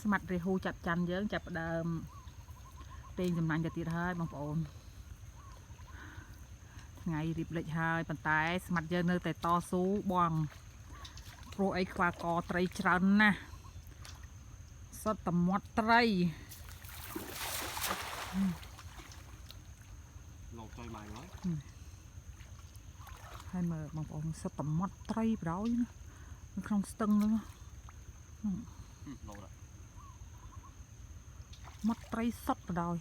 ស្មាត់រេហូចាត់ច័ន្ទយើងចាប់ដើមពេងចំណាញ់ទៅទៀតហើយបងប្អូនថ្ងៃរៀបលិចហើយប៉ុន្តែស្មាត់យើងនៅតែតស៊ូបងព្រោះអីខ្វះកត្រីច្រើនណាស់សុទ្ធតែមាត់ត្រីលោកចុយម៉ាយហើយហើយមើលបងប្អូនសុទ្ធតែមាត់ត្រីបដ ாய் ណានៅក្នុងស្ទឹងហ្នឹងលោកមាត់ត្រីសុទ្ធបដ ாய்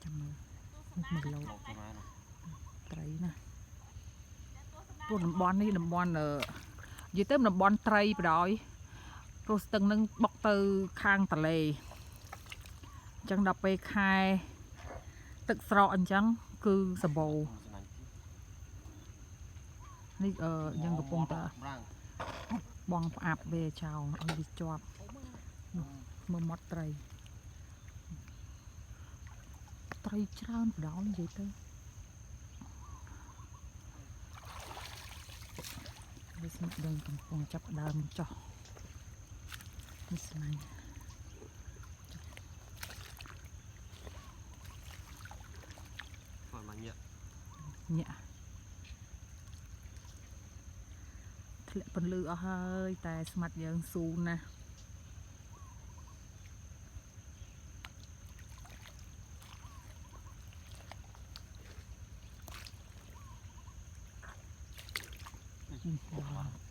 ចាំមើលមកលោកត្រីណាព្រោះតំបន់នេះតំបន់និយាយទៅតំបន់ត្រីបដ ாய் ព្រោះស្ទឹងនឹងបុកទៅខាងទន្លេអញ្ចឹងដល់ពេលខែទឹកស្រកអញ្ចឹងគឺសម្បូរនេះយើងកំពុងតែបងផ្អាប់វាចោលឲ្យវាជាប់មើលមាត់ត្រីត្រីច្រើនបដ ாய் និយាយទៅវាស្មាត់យើងកំពុងចាប់ដើមចោះនេះស្មាញ់ញាក់ធ្លាក់ពន្លឺអស់ហើយតែស្មាត់យើងស៊ូណាស់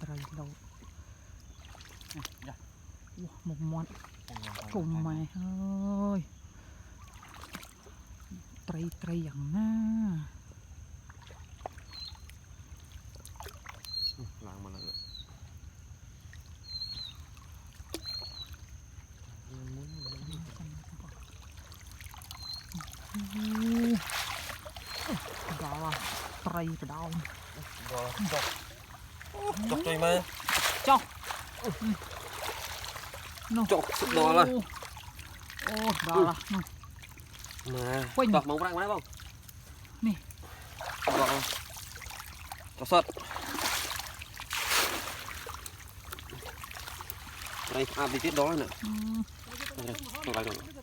ត្រីលោតមកមាត់គុំម៉ែហើយត្រីយ៉ាងណាឡើងមកលើដល់ត្រីបដ ாய் ចុកចុយម៉ាចុះនោះចុកសុកដល់ហើយអូដល់ហើយនោះម៉ែតោះមកប្រាក់ម៉ែបងនេះដល់ចុះសុតត្រីផ្អាប់តិចទៀតដល់ហើយណាទៅ